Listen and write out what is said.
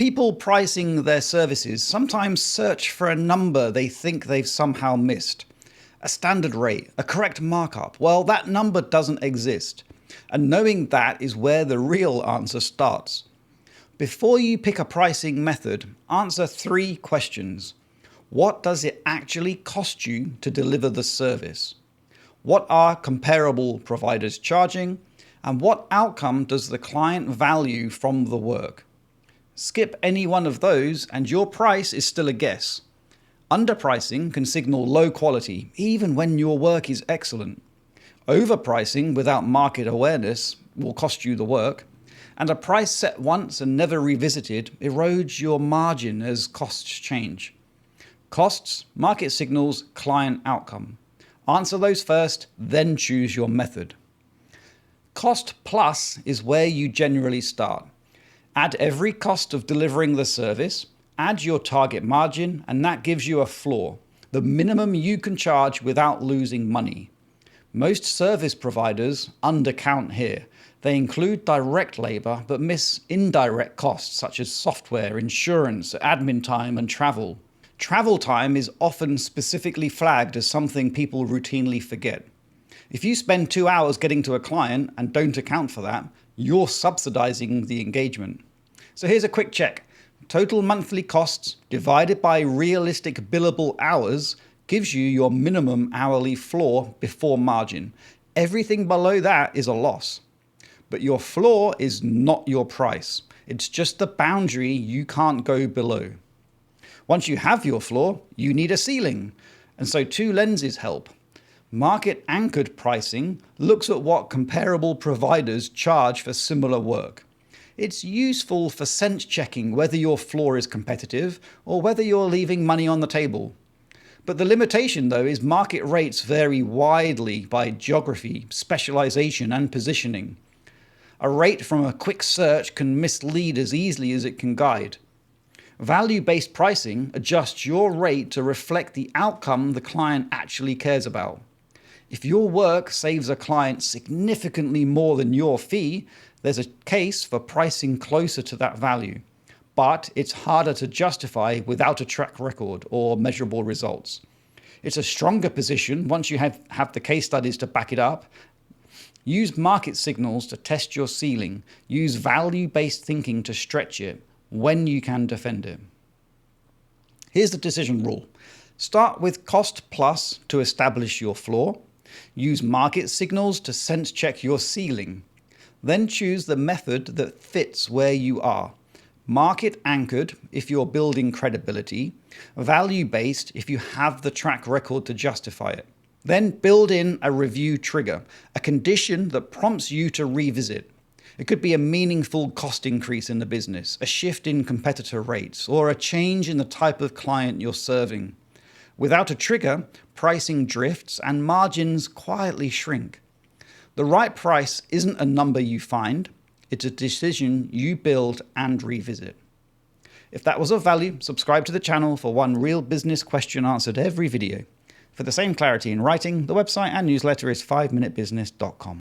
People pricing their services sometimes search for a number they think they've somehow missed. A standard rate, a correct markup. Well, that number doesn't exist. And knowing that is where the real answer starts. Before you pick a pricing method, answer 3 questions. What does it actually cost you to deliver the service? What are comparable providers charging? And what outcome does the client value from the work? Skip any one of those and your price is still a guess. Underpricing can signal low quality, even when your work is excellent. Overpricing without market awareness will cost you the work. And a price set once and never revisited erodes your margin as costs change. Costs, market signals, client outcome. Answer those first, then choose your method. Cost plus is where you generally start. Add every cost of delivering the service, add your target margin, and that gives you a floor, the minimum you can charge without losing money. Most service providers undercount here. They include direct labor but miss indirect costs such as software, insurance, admin time, and travel. Travel time is often specifically flagged as something people routinely forget. If you spend 2 hours getting to a client and don't account for that, you're subsidizing the engagement. So here's a quick check. Total monthly costs divided by realistic billable hours gives you your minimum hourly floor before margin. Everything below that is a loss. But your floor is not your price. It's just the boundary you can't go below. Once you have your floor, you need a ceiling. And so 2 lenses help. Market anchored pricing looks at what comparable providers charge for similar work. It's useful for sense checking whether your floor is competitive or whether you're leaving money on the table. But the limitation, though, is market rates vary widely by geography, specialization, and positioning. A rate from a quick search can mislead as easily as it can guide. Value-based pricing adjusts your rate to reflect the outcome the client actually cares about. If your work saves a client significantly more than your fee, there's a case for pricing closer to that value. But it's harder to justify without a track record or measurable results. It's a stronger position once you have the case studies to back it up. Use market signals to test your ceiling. Use value-based thinking to stretch it when you can defend it. Here's the decision rule. Start with cost plus to establish your floor. Use market signals to sense check your ceiling. Then choose the method that fits where you are. Market anchored if you're building credibility. Value based if you have the track record to justify it. Then build in a review trigger, a condition that prompts you to revisit. It could be a meaningful cost increase in the business, a shift in competitor rates, or a change in the type of client you're serving. Without a trigger, pricing drifts and margins quietly shrink. The right price isn't a number you find, it's a decision you build and revisit. If that was of value, subscribe to the channel for one real business question answered every video. For the same clarity in writing, the website and newsletter is 5minutebusiness.com.